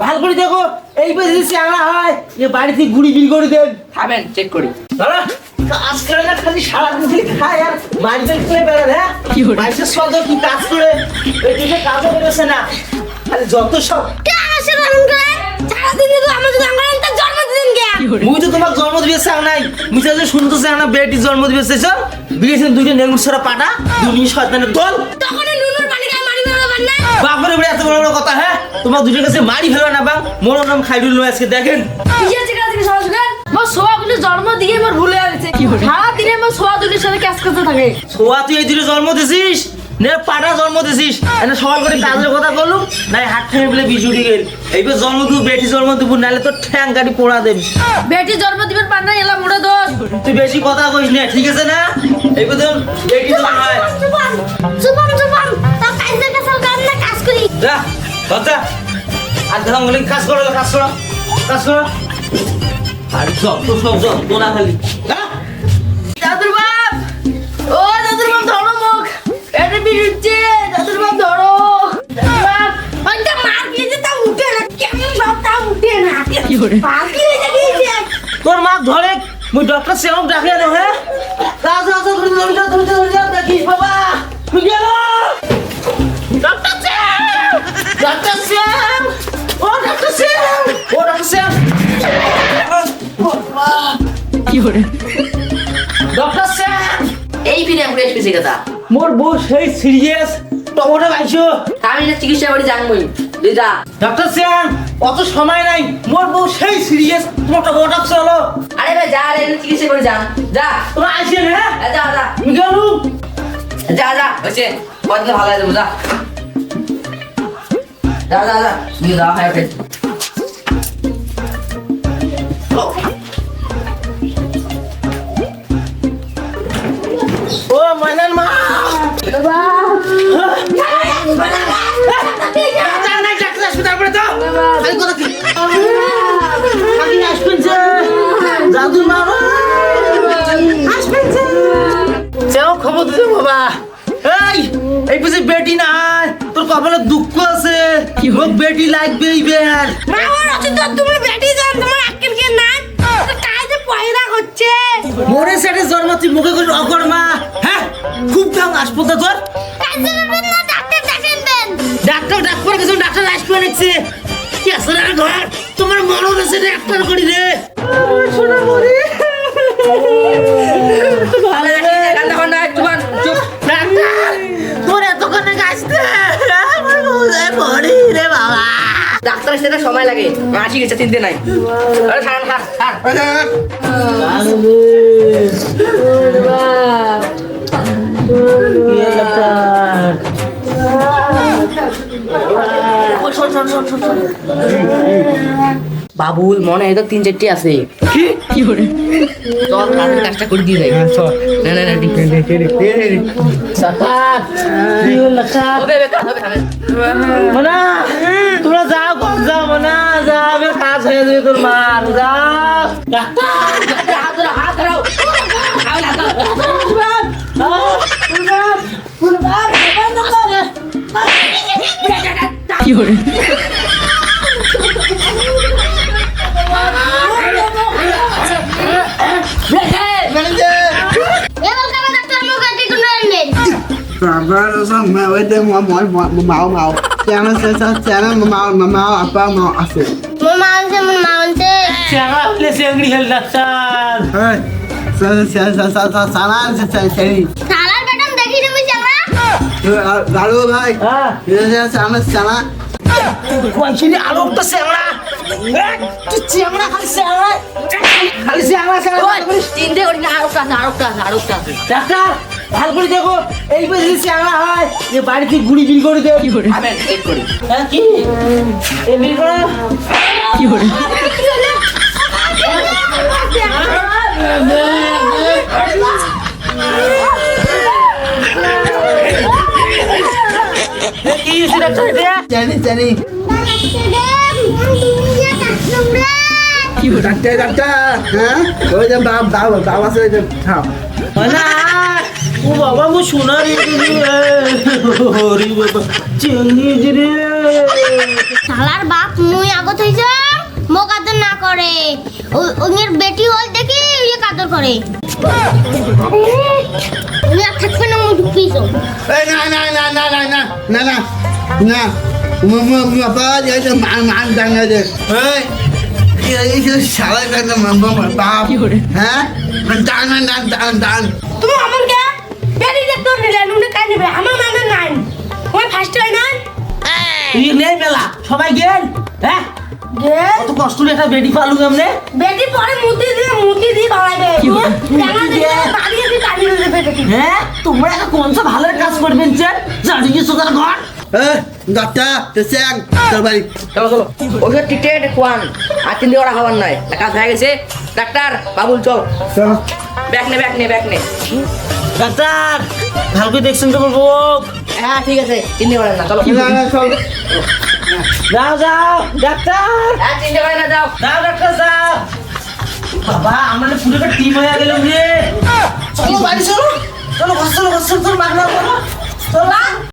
ভালো করে দেখো এই পাশে যদি চ্যাংড়া হয় যে বাড়ি থেকে গুড়ি বিল করে দেন। খাবেন চেক করি। দাদা কাজ করে না খালি সারাদিন খালি খায় আর বাড়িতে খেলে বেড়ান। হ্যাঁ বাড়িতে সব কি কাজ করে এই দেশে কাজও করেছে না খালি যত সব মুই তো তোমার জন্ম দিবে চাও নাই মুই তো শুনতে চাও না বেটি জন্ম দিবে চাইছ বিয়েছেন দুইটা নেগুর ছড়া পাটা দুই শয়তানের দল বাপরে বলে এত বড় বড় কথা। হ্যাঁ তোমার দুটোর কাছে মারি ফেলবে না বাং মোর নাম খাইরুল আজকে দেখেন জন্ম দিয়ে মোর ভুলে যাচ্ছে সারা দিনে মোর সোয়া দুটির সাথে কাজ করতে থাকে। সোয়া তুই এই দুটো জন্ম দিছিস নে পাটা জন্ম দিছিস এনে সকাল করে কাজের কথা বললুম নাই হাত ঠেঙে বলে বিজুড়ি গেল এইবার জন্ম দিব বেটি জন্ম দিব নাহলে তো ঠ্যাং গাড়ি পোড়া দেব। বেটি জন্ম দিবেন পান্না এলা মোড়ে দোষ। তুই বেশি কথা কইস না ঠিক আছে না এইবার তো বেটি জন্ম হয় চুপাম তা কাজের কাছে কাম না কাজ করি যা বাচ্চা আর ধাম বলে কাজ করো আর সব তোলা খালি দাদুর বাপ ও দাদুর বাপ ধরো মুখ এটা বিরুদ্ধে দাদুর বাপ ধরো বাপ ওইটা মার দিয়েছে তা উঠে না কেমন বাপ তা উঠে না কি করে পাগলি হয়ে গেছে তোর মা ধরে মুই ডক্টর সেম ডাকে না। হ্যাঁ যা ধরে দেখিস বাবা তুই গেল ডক্টর সেম ও ডক্টর সেম কি করে ডক্টর সেম এই ফিরে আমরা এসেছি কথা মোর বউ সেই সিরিয়াস টমেটো খাইছো আমি না চিকিৎসা করে জানবই যা। ডক্টর সেম অত সময় নাই মোর বউ সেই সিরিয়াস টমেটো চলো। আরে ভাই যা রে চিকিৎসা করে যান যা। তোরা আসেন। হ্যাঁ যা যা তুমি গেল যা হচ্ছে কতদিন ভালো আছে বুঝা যা নিয়ে যাওয়া হয় ও মানান মা খবর দিতে বাবা এই পাশে বেটি নাই তোর কপালে দুঃখ আছে বেটি লাগবে এইবার তুমি বেটি জান তোমার আক্কেল কে না কাজে পয়রা হচ্ছে মোরে সেটে জন্ম তুই মুখে করে অকর মা। হ্যাঁ খুব দাম হাসপাতাল তোর ডাক্তার কিছু ডাক্তার আসবে নিচ্ছে কি আসলে ঘর তোমার মরণ আছে ডাক্তার করি রে শোনা মরি ভালো তখন না একটু চুপ ডাক্তার তোর এতক্ষণে আসতে আমার বুঝে পড়ি রে বাবা ডাক্তারের সাথে সময় লাগে মাসি গেছে চিনতে নাই আরে ছাড় বাবুল মনে হয় তো 3-4টি আছে কি করে চল কাজের কাজটা করে দিয়ে যাই মনা তোমরা যাও কম যাও মনা যাও কাজ হয়ে যাবে তোর মার যাও কি করে Mau apa mau asik. চ্যাংড়া হলে চেংড়ি হেল ডাক্তার Hei, salah sini. সালার ম্যাডাম দেখি তুমি চাংড়া Lalu bhai, হ্যাঁ dia sama salah. কোনছিলি আলোকটা চ্যাংড়া তুই চ্যাংড়া খালি চ্যাংড়া চিনতে করি না আরোগটা ডাক্তার ভালো করে দেখো এই পাশে যদি চ্যাংড়া হয় যে বাড়ি থেকে গুড়ি বিল করে দেব আমি চেক করি হ্যাঁ কি এই বিল করে কি করে কি হইছে ডাক্তার এটা Jadi. কি করে Doctor, hah? Kau jangan bawa saya ke. Ha. না ও বাবা মো সোনা রে ওরে বাবা চিংড়ি রে শালার বাপ মুই আগত হইছে মোক আদর না করে ওর বেটি হল দেখি ইয়ে কাদর করে উনি আর থাকবে না মুই ঢুকিছো এই না না না না না না না না না বাবা যাইতে মান দাঙ্গা দে এই যে শালা একটা বাপ হ্যাঁ দান দান দান দান তুমি আমার কে বেটি দেখতে নিলেন উনি কাই নেবে আমার মানে নাই ওই ফার্স্ট হয় না তুই নেই মেলা সবাই গেল হ্যাঁ গে কত কষ্ট করে একটা বেডি পালু আমনে বেটি পরে মুতি দিয়ে বাড়াইবে জানা দিয়ে দাঁড়িয়ে দিয়ে দাঁড়িয়ে দেবে বেটি হ্যাঁ তোমরা একটা কোন সব ভালো কাজ করবেন স্যার জানি কি সোজার ঘর ডাক্তার তেসেং তোর বাড়ি চলো চলো ওষুধ টিকেট কোয়ান আর 3 দিন ওরা খাবার নাই কাজ হয়ে গেছে ডাক্তার বাবুল চল চল ব্যাগ নে ডাক্তার ভালো করে দেখছেন তো বলবো হ্যাঁ ঠিক আছে 3 দিন ওরা না চলো না না চল যাও যাও ডাক্তার হ্যাঁ 3 দিন ওরা না যাও যাও ডাক্তার যাও বাবা আমরা পুরো একটা টিম হয়ে গেলাম রে চলো বাড়ি চলো চলো ঘর চলো চলো বাগনা চলো চলো